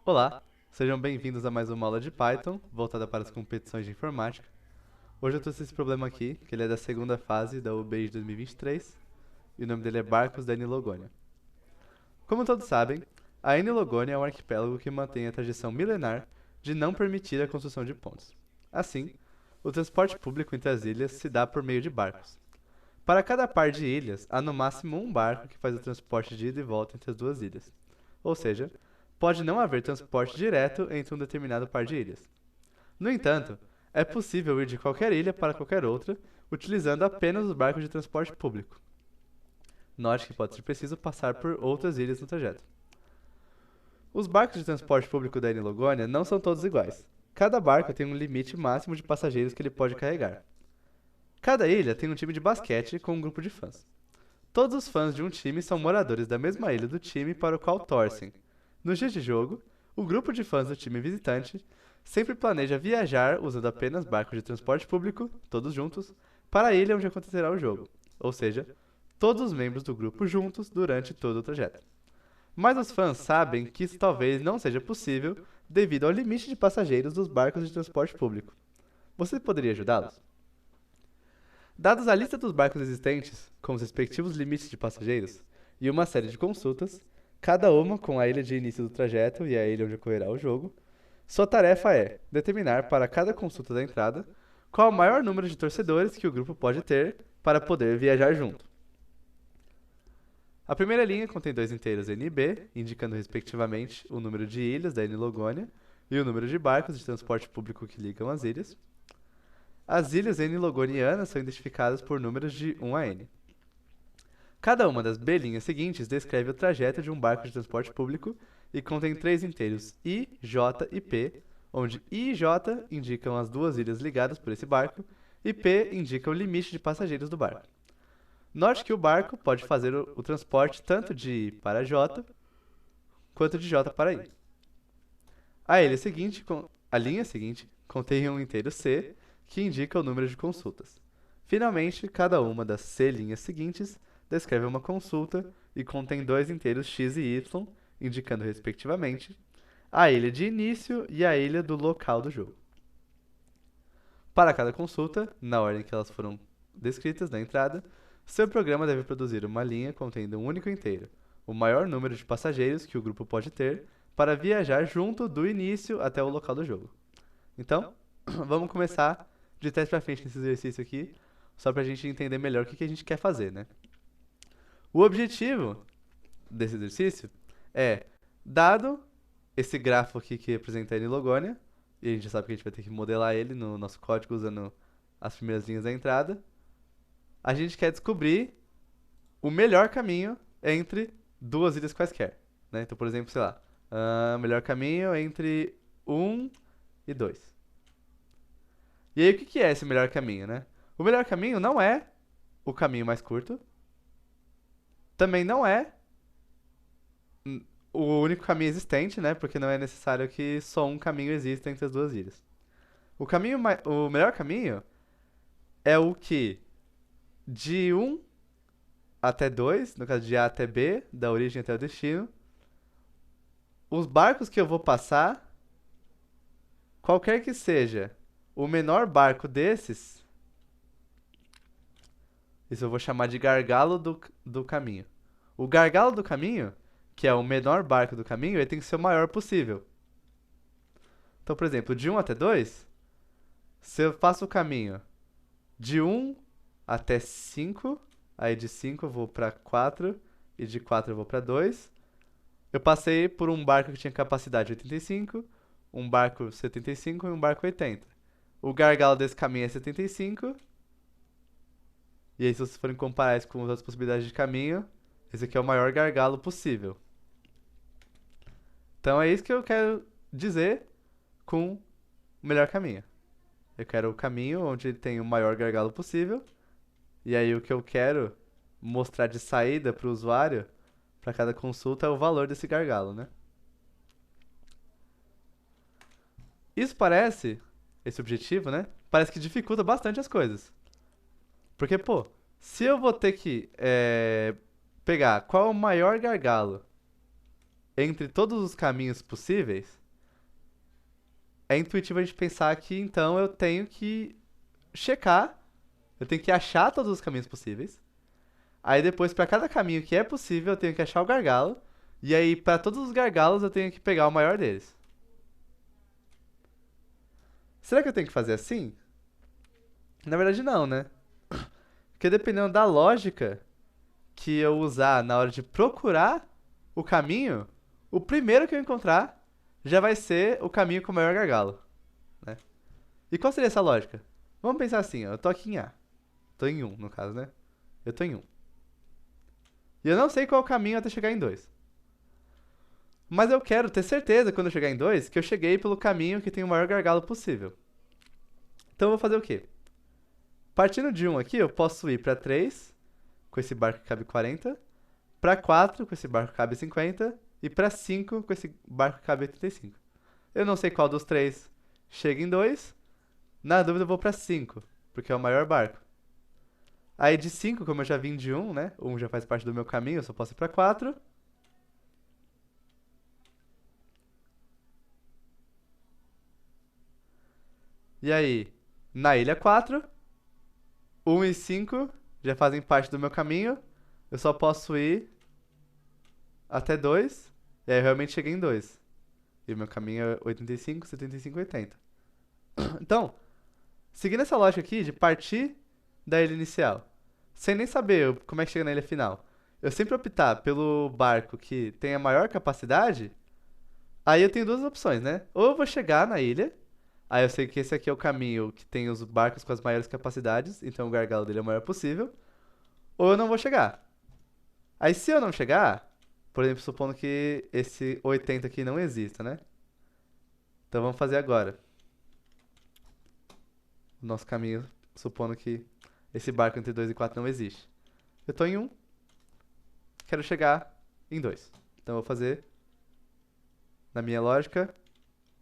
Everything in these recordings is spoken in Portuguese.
Olá, sejam bem-vindos a mais uma aula de Python, voltada para as competições de informática. Hoje eu trouxe esse problema aqui, que ele é da segunda fase da UBI de 2023, e o nome dele é Barcos da Nilogônia. Como todos sabem, a Nilogônia é um arquipélago que mantém a tradição milenar de não permitir a construção de pontes. Assim, o transporte público entre as ilhas se dá por meio de barcos. Para cada par de ilhas, há no máximo um barco que faz o transporte de ida e volta entre as duas ilhas. Ou seja, pode não haver transporte direto entre um determinado par de ilhas. No entanto, é possível ir de qualquer ilha para qualquer outra, utilizando apenas os barcos de transporte público. Note que pode ser preciso passar por outras ilhas no trajeto. Os barcos de transporte público da Enilogônia não são todos iguais. Cada barco tem um limite máximo de passageiros que ele pode carregar. Cada ilha tem um time de basquete com um grupo de fãs. Todos os fãs de um time são moradores da mesma ilha do time para o qual torcem. Nos dias de jogo, o grupo de fãs do time visitante sempre planeja viajar usando apenas barcos de transporte público, todos juntos, para a ilha onde acontecerá o jogo, ou seja, todos os membros do grupo juntos durante todo o trajeto. Mas os fãs sabem que isso talvez não seja possível devido ao limite de passageiros dos barcos de transporte público. Você poderia ajudá-los? Dados a lista dos barcos existentes, com os respectivos limites de passageiros, e uma série de consultas, cada uma com a ilha de início do trajeto e a ilha onde ocorrerá o jogo, sua tarefa é determinar para cada consulta da entrada qual o maior número de torcedores que o grupo pode ter para poder viajar junto. A primeira linha contém dois inteiros N e B, indicando respectivamente o número de ilhas da Enilogônia e o número de barcos de transporte público que ligam as ilhas. As ilhas enilogonianas são identificadas por números de 1 a n. Cada uma das B-linhas seguintes descreve o trajeto de um barco de transporte público e contém três inteiros I, J e P, onde I e J indicam as duas ilhas ligadas por esse barco e P indica o limite de passageiros do barco. Note que o barco pode fazer o transporte tanto de I para J quanto de J para I. A linha seguinte contém um inteiro C, que indica o número de consultas. Finalmente, cada uma das C linhas seguintes descreve uma consulta e contém dois inteiros x e y, indicando respectivamente a ilha de início e a ilha do local do jogo. Para cada consulta, na ordem que elas foram descritas na entrada, seu programa deve produzir uma linha contendo um único inteiro, o maior número de passageiros que o grupo pode ter, para viajar junto do início até o local do jogo. Então, vamos começar de trás para frente nesse exercício aqui, só para a gente entender melhor o que a gente quer fazer, né? O objetivo desse exercício é, dado esse grafo aqui que representa a Enilogônia, e a gente já sabe que a gente vai ter que modelar ele no nosso código usando as primeiras linhas da entrada, a gente quer descobrir o melhor caminho entre duas ilhas quaisquer, né? Então, por exemplo, sei lá, o melhor caminho entre 1 e 2. E aí, o que é esse melhor caminho, né? O melhor caminho não é o caminho mais curto, também não é o único caminho existente, né? Porque não é necessário que só um caminho exista entre as duas ilhas. O melhor caminho é o que de 1 até 2, no caso de A até B, da origem até o destino, os barcos que eu vou passar, qualquer que seja o menor barco desses, isso eu vou chamar de gargalo do caminho. O gargalo do caminho, que é o menor barco do caminho, ele tem que ser o maior possível. Então, por exemplo, de 1 até 2, se eu faço o caminho de 1 até 5, aí de 5 eu vou para 4, e de 4 eu vou para 2, eu passei por um barco que tinha capacidade 85, um barco 75 e um barco 80. O gargalo desse caminho é 75. E aí, se vocês forem comparar isso com as outras possibilidades de caminho, esse aqui é o maior gargalo possível. Então é isso que eu quero dizer com o melhor caminho. Eu quero o caminho onde ele tem o maior gargalo possível. E aí o que eu quero mostrar de saída para o usuário, para cada consulta, é o valor desse gargalo, né? Isso parece, esse objetivo, né? Parece que dificulta bastante as coisas. Porque, pô, se eu vou ter que pegar qual é o maior gargalo entre todos os caminhos possíveis, é intuitivo a gente pensar que então eu tenho que checar, eu tenho que achar todos os caminhos possíveis. Aí depois, para cada caminho que é possível, eu tenho que achar o gargalo. E aí, para todos os gargalos, eu tenho que pegar o maior deles. Será que eu tenho que fazer assim? Na verdade, não, né? Porque dependendo da lógica que eu usar na hora de procurar o caminho, o primeiro que eu encontrar já vai ser o caminho com o maior gargalo, né? E qual seria essa lógica? Vamos pensar assim, ó, eu tô aqui em A. Tô em um no caso, né? Eu tô em um. E eu não sei qual é o caminho até chegar em 2. Mas eu quero ter certeza, quando eu chegar em 2 que eu cheguei pelo caminho que tem o maior gargalo possível. Então eu vou fazer o quê? Partindo de um aqui, eu posso ir pra 3 com esse barco que cabe 40, pra 4 com esse barco que cabe 50 e pra 5 com esse barco que cabe 85. Eu não sei qual dos três chega em 2. Na dúvida eu vou pra 5, porque é o maior barco. Aí de 5, como eu já vim de um, né? Um já faz parte do meu caminho, eu só posso ir pra 4. E aí, na ilha 4, um e 5 já fazem parte do meu caminho. Eu só posso ir até 2. E aí eu realmente cheguei em 2. E o meu caminho é 85, 75, 80. Então, seguindo essa lógica aqui de partir da ilha inicial, sem nem saber como é que chega na ilha final, eu sempre optar pelo barco que tem a maior capacidade, aí eu tenho duas opções, né? Ou eu vou chegar na ilha, aí eu sei que esse aqui é o caminho que tem os barcos com as maiores capacidades, então o gargalo dele é o maior possível, ou eu não vou chegar. Aí se eu não chegar, por exemplo, supondo que esse 80 aqui não exista, né? Então vamos fazer agora. O nosso caminho, supondo que esse barco entre 2 e 4 não existe. Eu tô em um, quero chegar em 2. Então eu vou fazer, na minha lógica,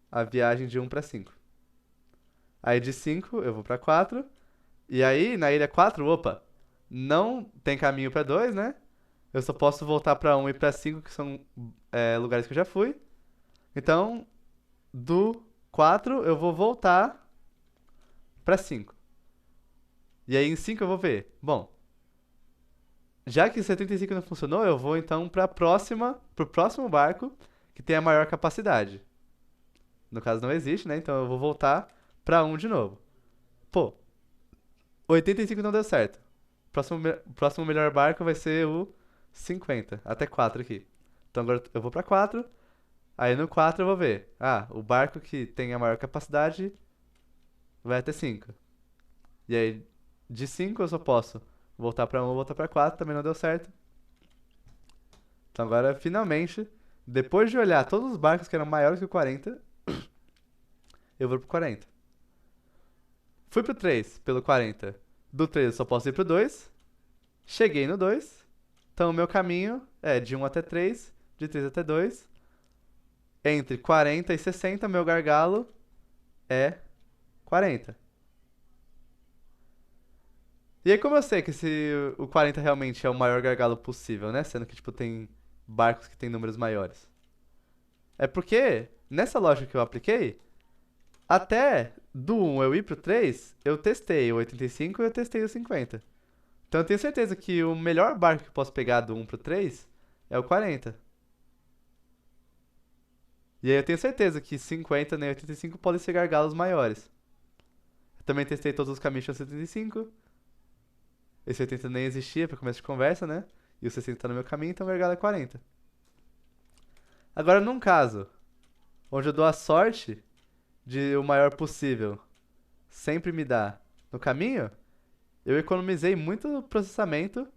a viagem de um para 5. Aí de 5 eu vou para 4. E aí na ilha 4, opa, não tem caminho para 2, né? Eu só posso voltar para um e para 5, que são lugares que eu já fui. Então, do 4 eu vou voltar para 5. E aí em 5 eu vou ver. Bom, já que 75 não funcionou, eu vou então para pro próximo barco que tem a maior capacidade. No caso não existe, né? Então eu vou voltar para um de novo. Pô, 85 não deu certo. Próximo melhor barco vai ser o 50, até 4 aqui. Então agora eu vou para 4. Aí no 4 eu vou ver. Ah, o barco que tem a maior capacidade vai até 5. E aí de 5 eu só posso voltar para um ou voltar para 4, também não deu certo. Então agora finalmente, depois de olhar todos os barcos que eram maiores que o 40, eu vou pro 40. Fui pro 3 pelo 40. Do 3 eu só posso ir pro 2. Cheguei no 2. Então o meu caminho é de 1 até 3, de 3 até 2. Entre 40 e 60, meu gargalo é 40. E aí como eu sei que o 40 realmente é o maior gargalo possível, né? Sendo que tipo tem barcos que tem números maiores. É porque nessa lógica que eu apliquei, até do 1 eu ir pro 3, eu testei o 85 e eu testei o 50. Então eu tenho certeza que o melhor barco que eu posso pegar do 1 pro 3 é o 40. E aí eu tenho certeza que 50 nem 85 podem ser gargalos maiores. Eu também testei todos os caminhos de 75. Esse 80 nem existia para começo de conversa, né? E o 60 tá no meu caminho, então o gargalo é 40. Agora, num caso onde eu dou a sorte de o maior possível sempre me dar no caminho, eu economizei muito processamento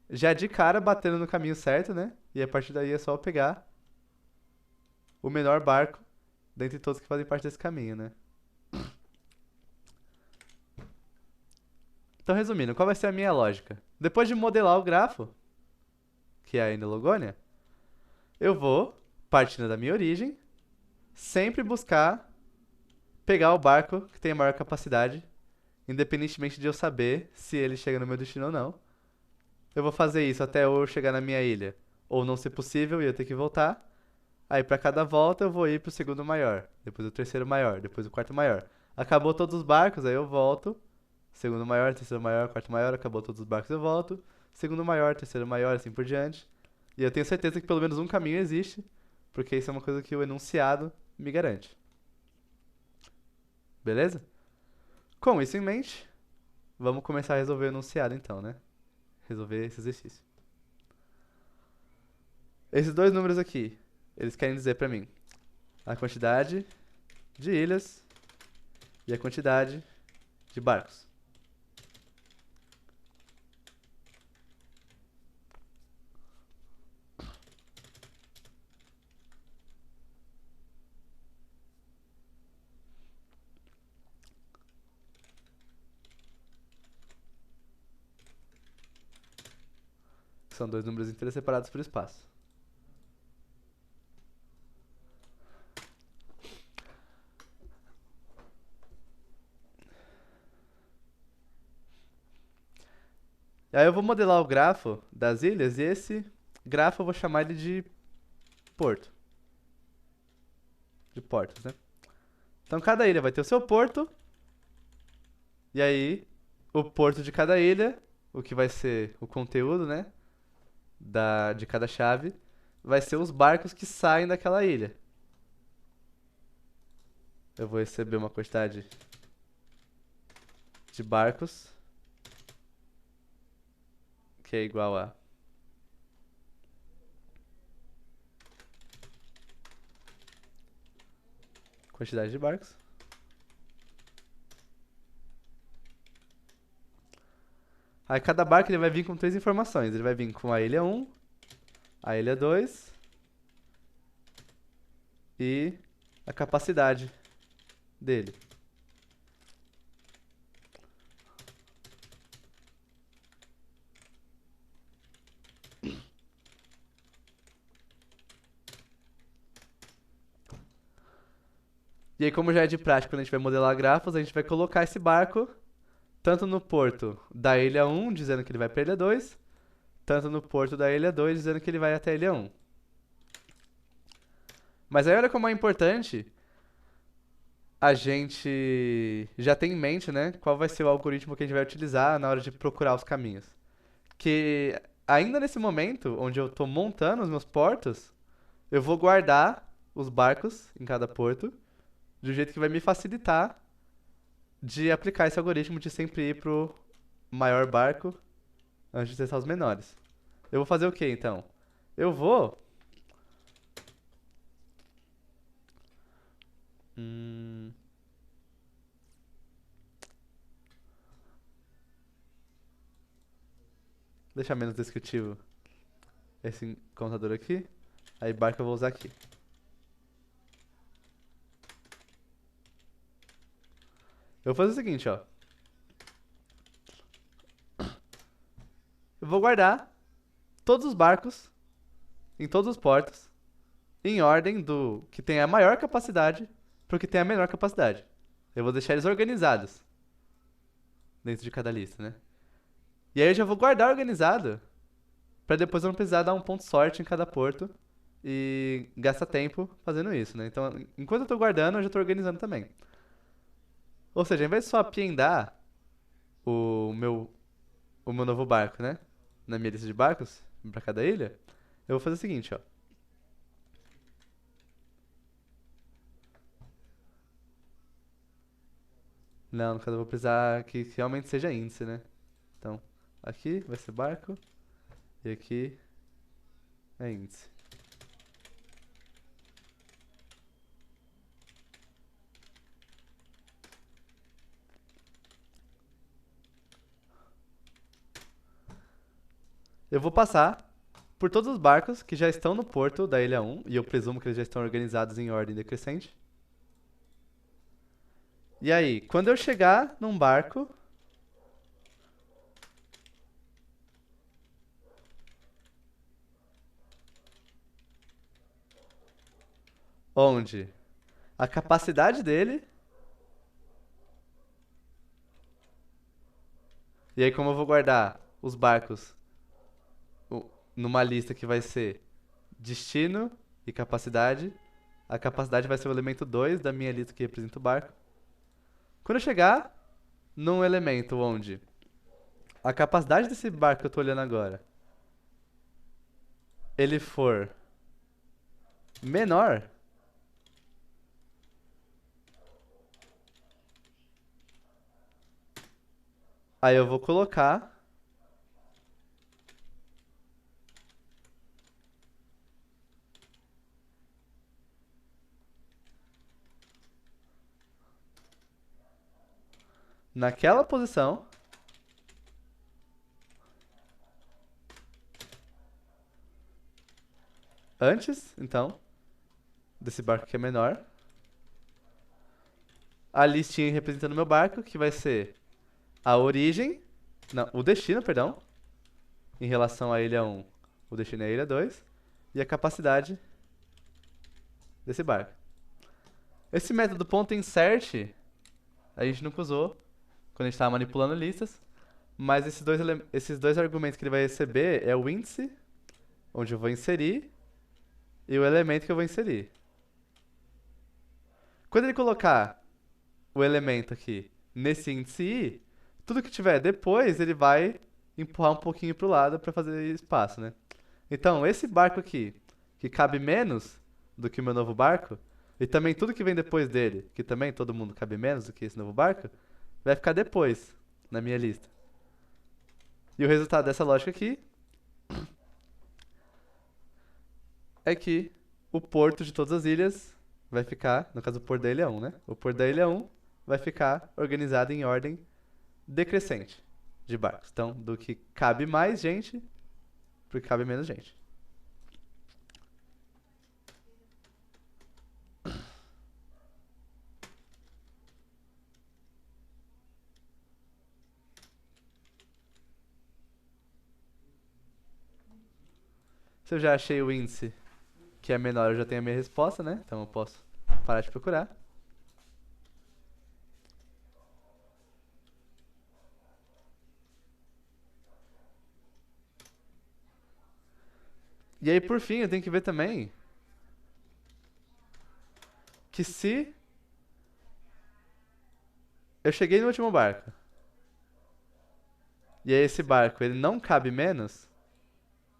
já de cara batendo no caminho certo, né? E a partir daí é só eu pegar o menor barco dentre todos que fazem parte desse caminho, né? Então, resumindo, qual vai ser a minha lógica? Depois de modelar o grafo, que é a endologônia, eu vou, partindo da minha origem, sempre buscar pegar o barco que tem a maior capacidade, independentemente de eu saber se ele chega no meu destino ou não. Eu vou fazer isso até eu chegar na minha ilha, ou não ser possível e eu ter que voltar. Aí pra cada volta eu vou ir pro segundo maior, depois o terceiro maior, depois o quarto maior. Acabou todos os barcos, aí eu volto. Segundo maior, terceiro maior, quarto maior, acabou todos os barcos, eu volto. Segundo maior, terceiro maior, assim por diante. E eu tenho certeza que pelo menos um caminho existe, porque isso é uma coisa que o enunciado me garante. Beleza? Com isso em mente, vamos começar a resolver o enunciado então, né? Resolver esse exercício. Esses dois números aqui, eles querem dizer pra mim a quantidade de ilhas e a quantidade de barcos. São dois números inteiros separados por espaço. E aí eu vou modelar o grafo das ilhas e esse grafo eu vou chamar ele de porto. De portos, né? Então cada ilha vai ter o seu porto. E aí o porto de cada ilha, o que vai ser o conteúdo, né? De cada chave, vai ser os barcos que saem daquela ilha. Eu vou receber uma quantidade de barcos que é igual a quantidade de barcos. Aí cada barco ele vai vir com três informações. Ele vai vir com a ilha 1, a ilha 2 e a capacidade dele. E aí, como já é de prática, quando a gente vai modelar grafos, a gente vai colocar esse barco tanto no porto da ilha 1, dizendo que ele vai para a ilha 2, tanto no porto da ilha 2, dizendo que ele vai até a ilha 1. Mas aí olha como é importante a gente já ter em mente, né, qual vai ser o algoritmo que a gente vai utilizar na hora de procurar os caminhos. Que ainda nesse momento, onde eu estou montando os meus portos, eu vou guardar os barcos em cada porto, de um jeito que vai me facilitar de aplicar esse algoritmo de sempre ir pro maior barco antes de testar os menores. Eu vou fazer o que então? Eu vou. Hum, deixar menos descritivo esse contador aqui. Aí barco eu vou usar aqui. Eu vou fazer o seguinte, ó. Eu vou guardar todos os barcos em todos os portos em ordem do que tem a maior capacidade pro que tem a menor capacidade. Eu vou deixar eles organizados dentro de cada lista, né? E aí eu já vou guardar organizado pra depois eu não precisar dar um ponto sorte em cada porto e gastar tempo fazendo isso, né? Então, enquanto eu tô guardando, eu já tô organizando também. Ou seja, ao invés de só apiendar o meu, o meu novo barco, né? Na minha lista de barcos, pra cada ilha, eu vou fazer o seguinte, ó. Não, no caso eu vou precisar que realmente seja índice, né? Então, aqui vai ser barco e aqui é índice. Eu vou passar por todos os barcos que já estão no porto da ilha 1, e eu presumo que eles já estão organizados em ordem decrescente. E aí, quando eu chegar num barco onde a capacidade dele. E aí, como eu vou guardar os barcos numa lista que vai ser destino e capacidade. A capacidade vai ser o elemento 2 da minha lista que representa o barco. Quando eu chegar num elemento onde a capacidade desse barco que eu tô olhando agora, ele for menor, aí eu vou colocar naquela posição antes, então, desse barco que é menor. A listinha representando meu barco, que vai ser a origem, não, o destino, perdão, em relação à ilha 1, o destino é a ilha 2, e a capacidade desse barco. Esse método ponto insert a gente nunca usou quando a gente estava manipulando listas, mas esses dois argumentos que ele vai receber é o índice, onde eu vou inserir, e o elemento que eu vou inserir. Quando ele colocar o elemento aqui nesse índice i, tudo que tiver depois ele vai empurrar um pouquinho pro lado para fazer espaço, né? Então, esse barco aqui, que cabe menos do que o meu novo barco, e também tudo que vem depois dele, que também todo mundo cabe menos do que esse novo barco, vai ficar depois na minha lista. E o resultado dessa lógica aqui é que o porto de todas as ilhas vai ficar, no caso o porto da ilha 1, né? O porto da ilha 1 vai ficar organizado em ordem decrescente de barcos. Então, do que cabe mais gente pro que cabe menos gente. Se eu já achei o índice que é menor, eu já tenho a minha resposta, né? Então eu posso parar de procurar. E aí, por fim, eu tenho que ver também que se eu cheguei no último barco, e aí esse barco ele não cabe menos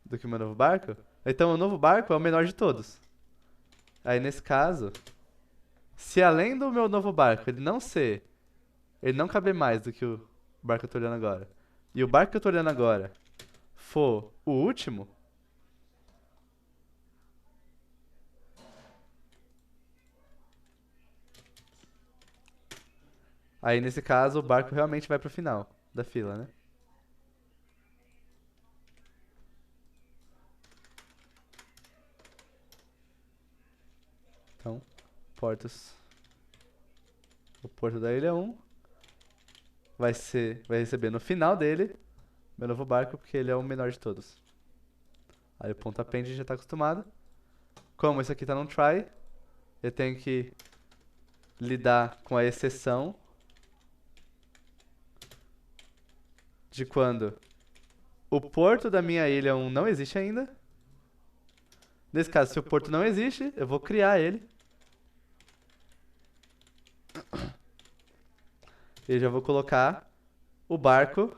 do que o meu novo barco, então o novo barco é o menor de todos. Aí nesse caso, se além do meu novo barco ele não caber mais do que o barco que eu tô olhando agora, e o barco que eu tô olhando agora for o último, aí nesse caso o barco realmente vai pro final da fila, né? Então, portos. O porto da ilha 1 vai receber no final dele meu novo barco, porque ele é o menor de todos. Aí o ponto append já está acostumado. Como isso aqui está num try, eu tenho que lidar com a exceção de quando o porto da minha ilha 1 não existe ainda. Nesse caso, se o porto não existe, eu vou criar ele. E já vou colocar o barco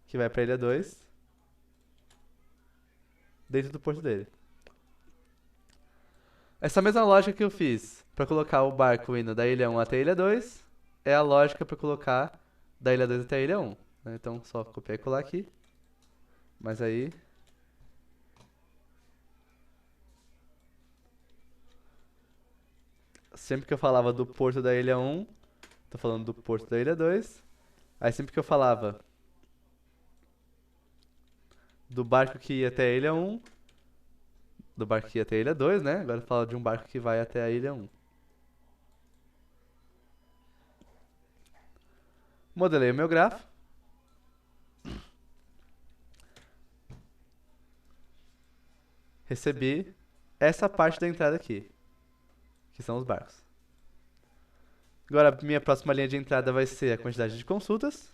que vai para a ilha 2 dentro do porto dele. Essa mesma lógica que eu fiz para colocar o barco indo da ilha 1 até a ilha 2 é a lógica para colocar da ilha 2 até a ilha 1, né? Então só copiar e colar aqui. Mas aí sempre que eu falava do porto da ilha 1, tô falando do porto da ilha 2. Aí sempre que eu falava do barco que ia até a ilha 1, do barco que ia até a ilha 2, né? Agora eu falo de um barco que vai até a ilha 1. Modelei o meu grafo. Recebi essa parte da entrada aqui, que são os barcos. Agora, minha próxima linha de entrada vai ser a quantidade de consultas.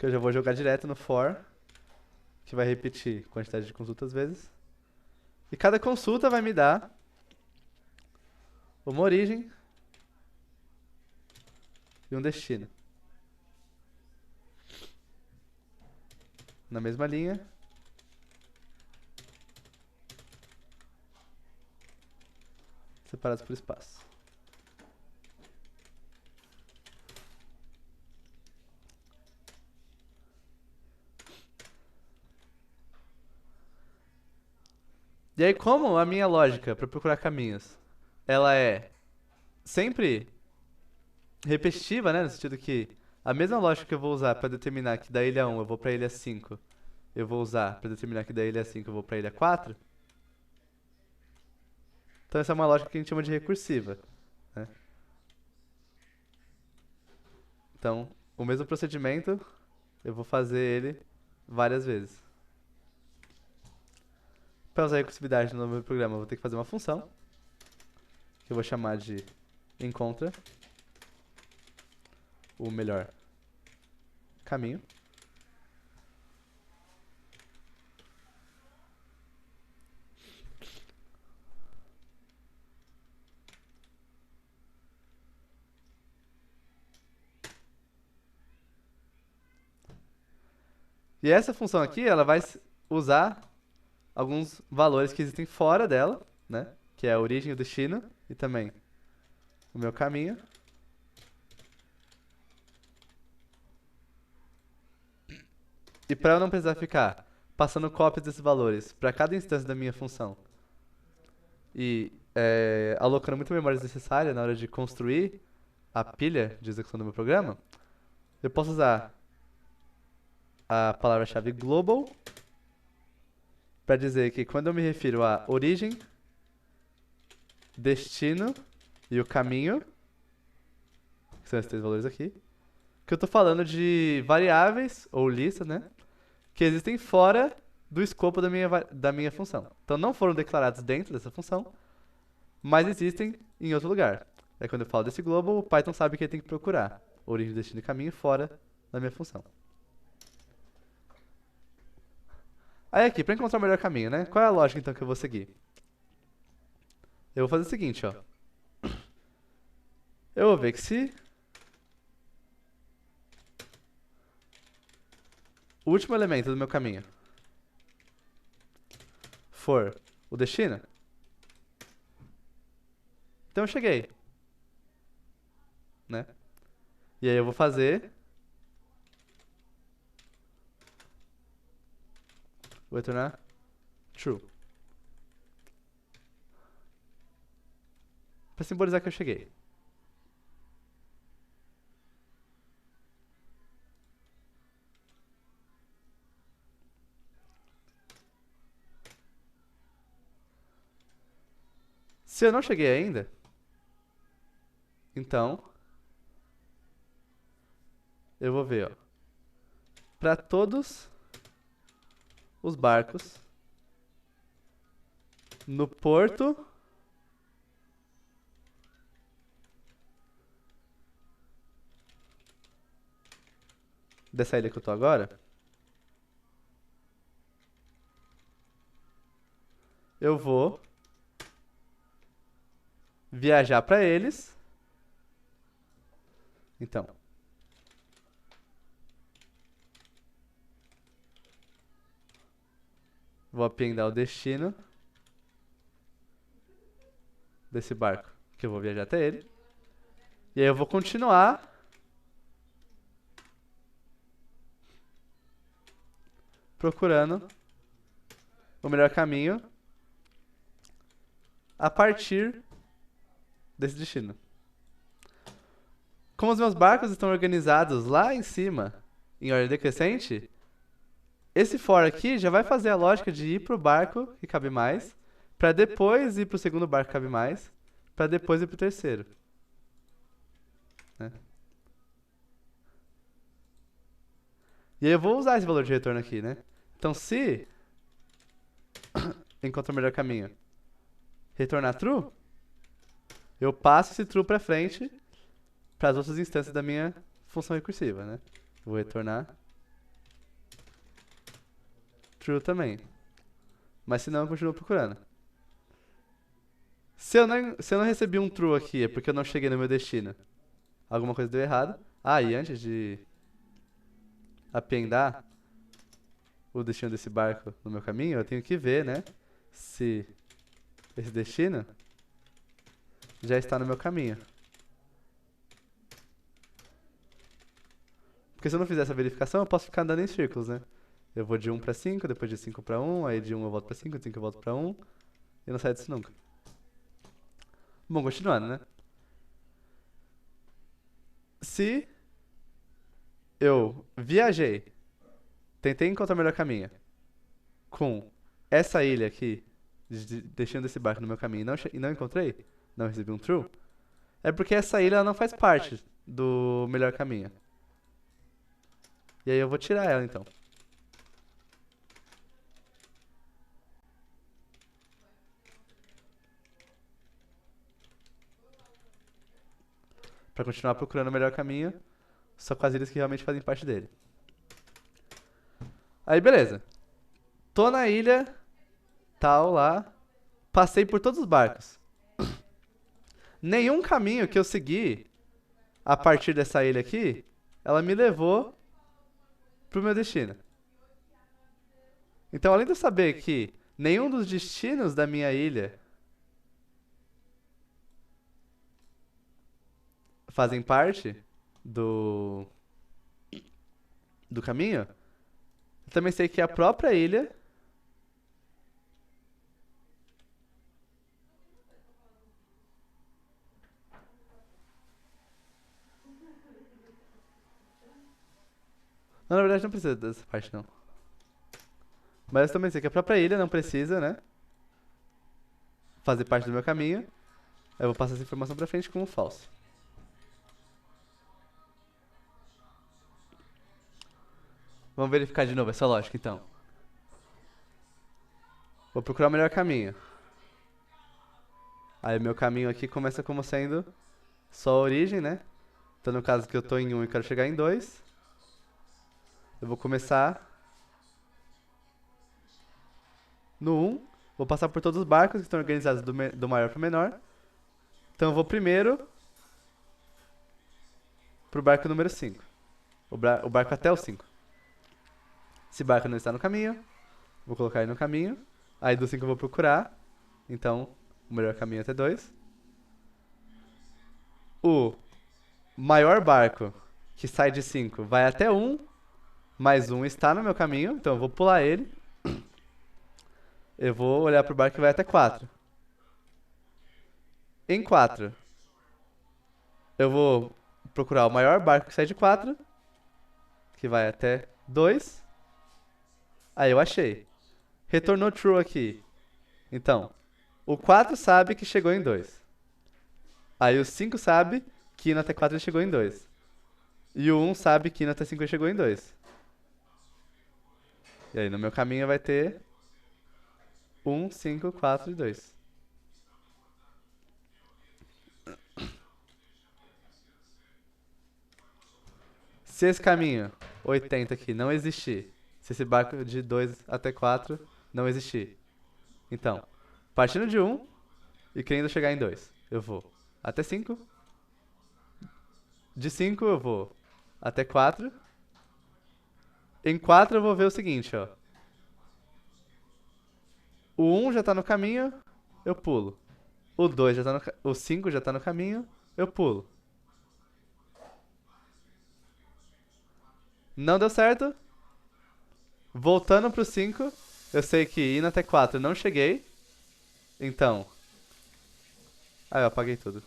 que eu já vou jogar direto no for, que vai repetir quantidade de consultas vezes. E cada consulta vai me dar uma origem e um destino. Na mesma linha. Separados por espaço. E aí, como a minha lógica para procurar caminhos, ela é sempre repetitiva, né? No sentido que a mesma lógica que eu vou usar para determinar que da ilha 1 eu vou para a ilha 5, eu vou usar para determinar que da ilha 5 eu vou para a ilha 4. Então essa é uma lógica que a gente chama de recursiva, né? Então, o mesmo procedimento, eu vou fazer ele várias vezes. Para usar a recursividade no meu programa, eu vou ter que fazer uma função, que eu vou chamar de encontra o melhor caminho. E essa função aqui, ela vai usar alguns valores que existem fora dela, né? Que é a origem, o destino e também o meu caminho. E para eu não precisar ficar passando cópias desses valores para cada instância da minha função e alocando muita memória desnecessária na hora de construir a pilha de execução do meu programa, eu posso usar a palavra-chave global para dizer que quando eu me refiro a origem, destino e o caminho, que são esses três valores aqui, que eu estou falando de variáveis ou listas, né, que existem fora do escopo da minha função. Então não foram declarados dentro dessa função, mas existem em outro lugar. Aí quando eu falo desse global, o Python sabe que ele tem que procurar origem, destino e caminho fora da minha função. Aí aqui, para encontrar o melhor caminho, né? Qual é a lógica então que eu vou seguir? Eu vou fazer o seguinte, ó. Eu vou ver que se o último elemento do meu caminho for o destino, então eu cheguei, né? E aí eu vou fazer, vou retornar true, para simbolizar que eu cheguei. Se eu não cheguei ainda, então eu vou ver, ó, para todos os barcos no porto dessa ilha que eu tô agora, eu vou viajar para eles. Então, vou appendar o destino desse barco, que eu vou viajar até ele. E aí eu vou continuar procurando o melhor caminho a partir desse destino. Como os meus barcos estão organizados lá em cima, em ordem decrescente, esse for aqui já vai fazer a lógica de ir pro barco que cabe mais, para depois ir pro segundo barco que cabe mais, para depois ir pro terceiro. Né? E aí eu vou usar esse valor de retorno aqui, né? Então se encontrar o melhor caminho retornar true, eu passo esse true para frente para as outras instâncias da minha função recursiva, né? Vou retornar true também. Mas se não, eu continuo procurando. Se eu não recebi um true aqui, é porque eu não cheguei no meu destino. Alguma coisa deu errado. Ah, e antes de apiedar o destino desse barco no meu caminho, eu tenho que ver, né? Se esse destino já está no meu caminho. Porque se eu não fizer essa verificação, eu posso ficar andando em círculos, né? Eu vou de 1 pra 5, depois de 5 pra 1, aí de 1 eu volto pra 5, de 5 eu volto pra 1, e não saio disso nunca. Bom, continuando, né? Se eu viajei, tentei encontrar o melhor caminho com essa ilha aqui, deixando esse barco no meu caminho e não encontrei, não recebi um true, é porque essa ilha ela não faz parte do melhor caminho. E aí eu vou tirar ela então. Pra continuar procurando o melhor caminho, só com as ilhas que realmente fazem parte dele. Aí beleza. Tô na ilha, tal lá, passei por todos os barcos. Nenhum caminho que eu segui a partir dessa ilha aqui, ela me levou pro meu destino. Então, além de eu saber que nenhum dos destinos da minha ilha fazem parte do do caminho, eu também sei que a própria ilha não, na verdade não precisa dessa parte não. Mas eu também sei que a própria ilha não precisa, né, fazer parte do meu caminho. Eu vou passar essa informação pra frente como falso. Vamos verificar de novo essa lógica então. Vou procurar o melhor caminho. Aí o meu caminho aqui começa como sendo só a origem, né? Então no caso que eu tô em 1 e quero chegar em 2, eu vou começar no 1, vou passar por todos os barcos que estão organizados do maior pro menor. Então eu vou primeiro pro barco número 5. O barco até o 5. Esse barco não está no caminho, vou colocar ele no caminho. Aí do 5 eu vou procurar. Então, o melhor caminho é até 2. O maior barco que sai de 5 vai até 1, mais 1 está no meu caminho, então eu vou pular ele. Eu vou olhar pro barco que vai até 4. Em 4, eu vou procurar o maior barco que sai de 4, que vai até 2. Aí eu achei. Retornou true aqui. Então, o 4 sabe que chegou em 2. Aí o 5 sabe que indo até 4 ele chegou em 2. E o 1 sabe que indo até 5 ele chegou em 2. E aí no meu caminho vai ter 1, 5, 4 e 2. Se esse caminho 80 aqui não existir, se esse barco de 2 até 4 não existir, então, partindo de 1 e querendo chegar em 2, eu vou até 5. De 5 eu vou até 4. Em 4 eu vou ver o seguinte, ó. O 1 já tá no caminho, eu pulo. O 2 já tá o 5 já tá no caminho, eu pulo. Não deu certo. Voltando pro 5, eu sei que indo até 4 eu não cheguei. Então. Ah, eu apaguei tudo.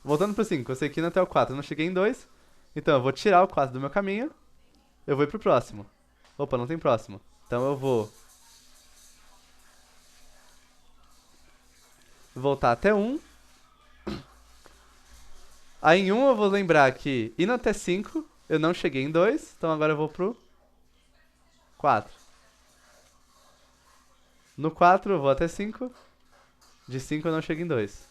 Voltando pro 5, eu sei que indo até o 4 eu não cheguei em 2. Então eu vou tirar o 4 do meu caminho. Eu vou ir pro próximo. Opa, não tem próximo. Então eu vou voltar até 1. Aí em 1 eu vou lembrar que indo até 5 eu não cheguei em 2. Então agora eu vou pro 4. No 4 eu vou até 5. De 5 eu não chego em 2.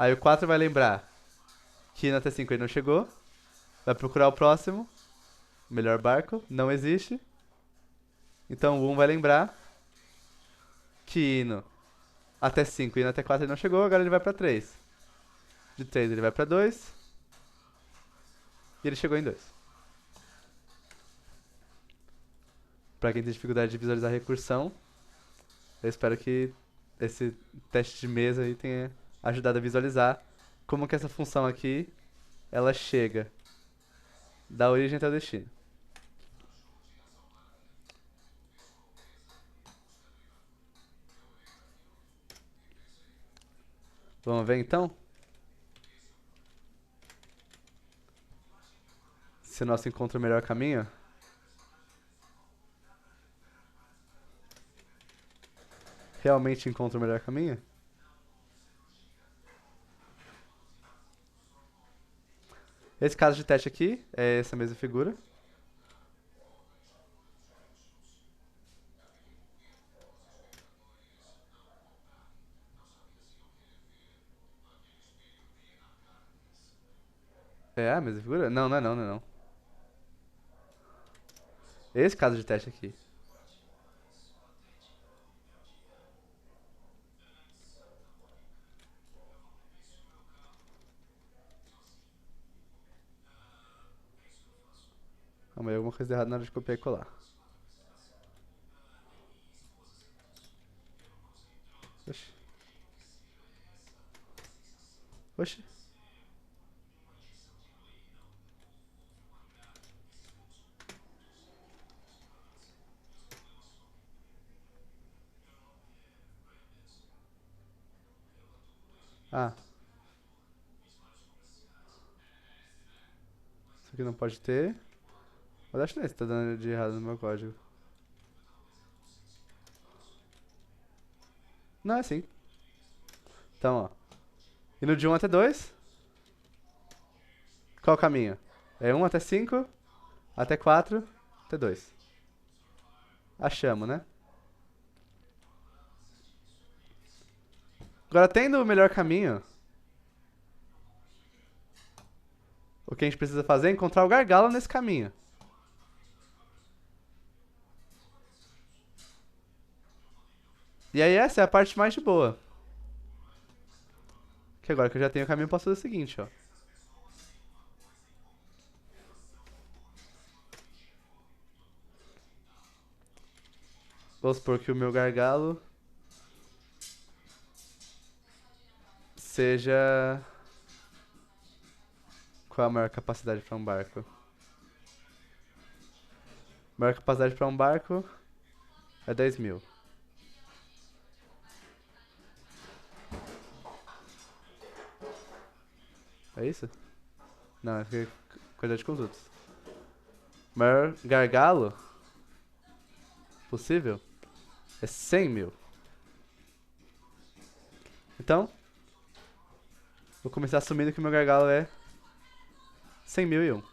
Aí o 4 vai lembrar que no até 5 ele não chegou. Vai procurar o próximo. Melhor barco. Não existe. Então o 1 vai lembrar que no até 5 e no até 4 ele não chegou. Agora ele vai pra 3. De 3 ele vai pra 2. E ele chegou em 2. Pra quem tem dificuldade de visualizar a recursão, eu espero que esse teste de mesa aí tenha ajudado a visualizar como que essa função aqui, ela chega da origem até o destino. Vamos ver então? Se o nosso encontra o melhor caminho. Realmente encontra o melhor caminho? Esse caso de teste aqui é essa mesma figura. É a mesma figura? Não, não é não, não é não. Esse caso de teste aqui. Calma aí, alguma coisa errada na hora de copiar e colar. Oxi. Oxi. Ah. Isso aqui não pode ter. Mas acho que não é isso que tá dando de errado no meu código. Não, é assim. Então, ó. Indo de 1 até 2. Qual o caminho? É 1 até 5, até 4, até 2. Achamos, né? Agora, tendo o melhor caminho, o que a gente precisa fazer é encontrar o gargalo nesse caminho. E aí essa é a parte mais de boa. Que agora que eu já tenho o caminho, eu posso fazer o seguinte, ó. Vamos supor que o meu gargalo seja... Qual a maior capacidade para um barco? A maior capacidade para um barco é 10 mil. É isso? Não, é quantidade de condutos. Maior gargalo possível é 100 mil. Então, vou começar assumindo que o meu gargalo é 100.001.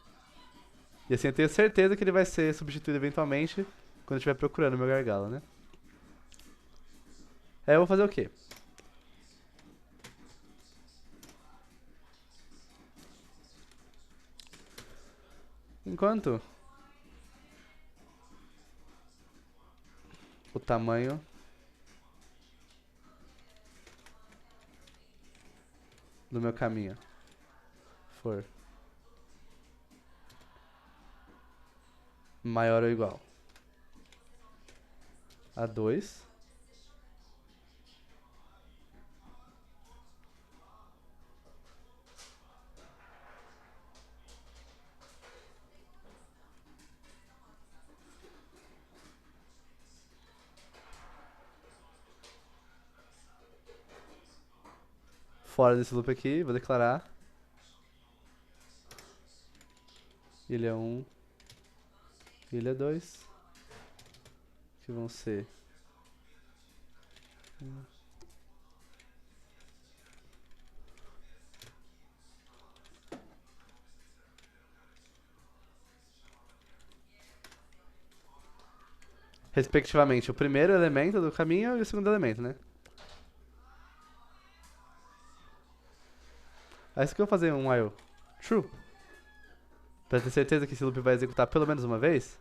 E assim eu tenho certeza que ele vai ser substituído eventualmente quando eu estiver procurando o meu gargalo, né? Aí eu vou fazer o quê? Enquanto o tamanho do meu caminho for maior ou igual a 2, fora desse loop aqui, vou declarar ilha 1, ilha 2, que vão ser respectivamente o primeiro elemento do caminho e o segundo elemento, né? Aí isso que eu vou fazer um while true, pra ter certeza que esse loop vai executar pelo menos uma vez,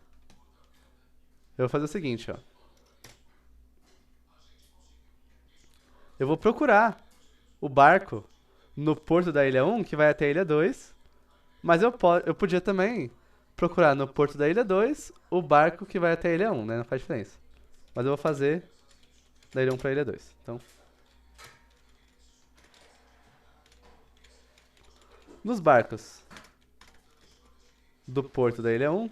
eu vou fazer o seguinte, ó. Eu vou procurar o barco no porto da ilha 1, que vai até a ilha 2, mas eu podia também procurar no porto da ilha 2 o barco que vai até a ilha 1, né? Não faz diferença. Mas eu vou fazer da ilha 1 pra ilha 2. Então, nos barcos do porto da ilha 1,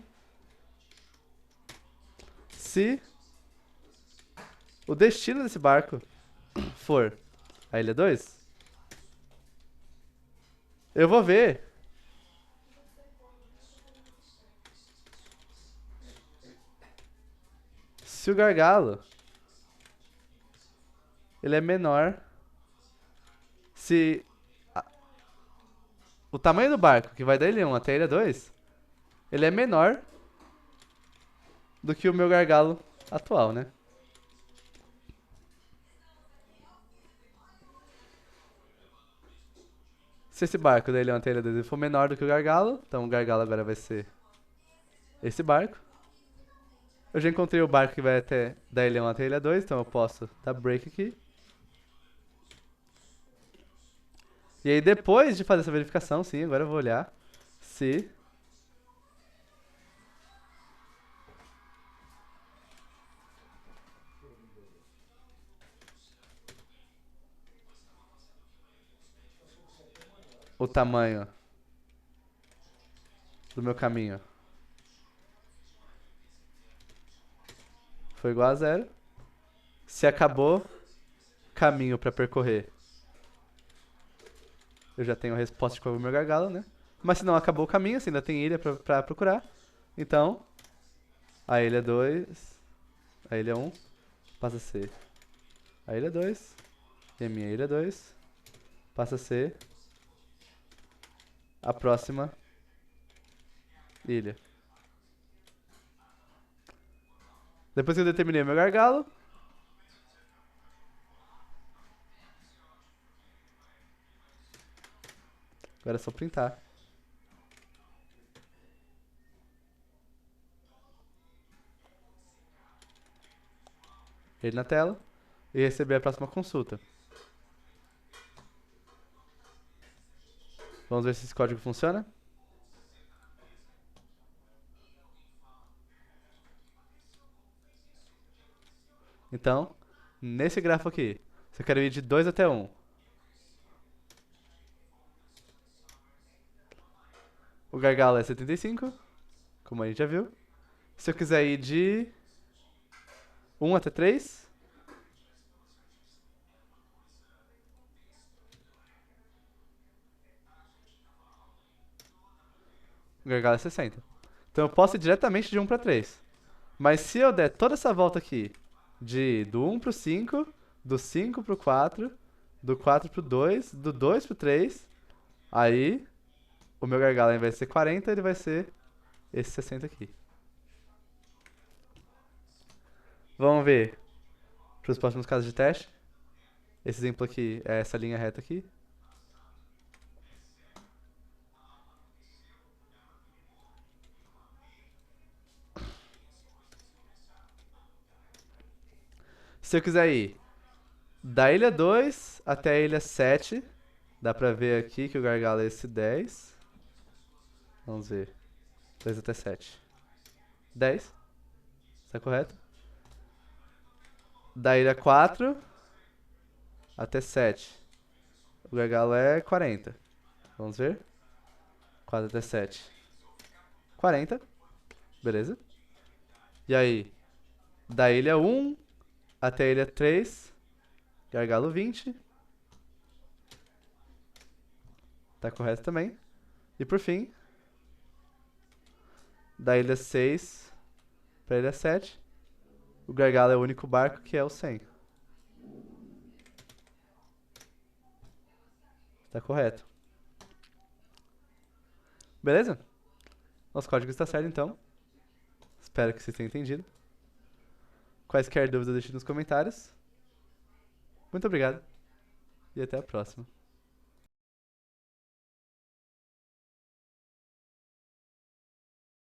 se o destino desse barco for a ilha 2, eu vou ver se o gargalo ele é menor, se o tamanho do barco que vai da ilha 1 até a ilha 2, ele é menor do que o meu gargalo atual, né? Se esse barco da ilha 1 até a ilha 2 for menor do que o gargalo, então o gargalo agora vai ser esse barco. Eu já encontrei o barco que vai até da ilha 1 até a ilha 2, então eu posso dar break aqui. E aí depois de fazer essa verificação, sim, agora eu vou olhar se o tamanho do meu caminho foi igual a 0. Se acabou caminho pra percorrer, eu já tenho a resposta de qual é o meu gargalo, né? Mas se não acabou o caminho, assim, ainda tem ilha pra procurar. Então, a ilha 2, a ilha 1 passa a ser a ilha 2, e a minha ilha 2 passa a ser a próxima ilha. Depois que eu determinei meu gargalo, agora é só printar ele na tela e receber a próxima consulta. Vamos ver se esse código funciona. Então, nesse grafo aqui, se eu quero ir de 2 até 1, o gargalo é 75, como a gente já viu. Se eu quiser ir de 1 até 3, o gargalo é 60. Então eu posso ir diretamente de 1 para 3. Mas se eu der toda essa volta aqui, do 1 pro 5, do 5 pro 4, do 4 pro 2, do 2 pro 3, aí o meu gargalo, ao invés de ser 40, ele vai ser esse 60 aqui. Vamos ver para os próximos casos de teste. Esse exemplo aqui é essa linha reta aqui. Se eu quiser ir da ilha 2 até a ilha 7, dá pra ver aqui que o gargalo é esse 10. Vamos ver. 2 até 7. 10. Está correto? Da ilha 4 até 7. O gargalo é 40. Vamos ver? 4 até 7. 40. Beleza. E aí? Da ilha 1 até a ilha 3. Gargalo 20. Tá correto também. E por fim, da ilha 6 pra ilha 7. O gargalo é o único barco que é o 100. Tá correto. Beleza? Nosso código está certo então. Espero que vocês tenham entendido. Quaisquer dúvidas, deixem nos comentários. Muito obrigado e até a próxima.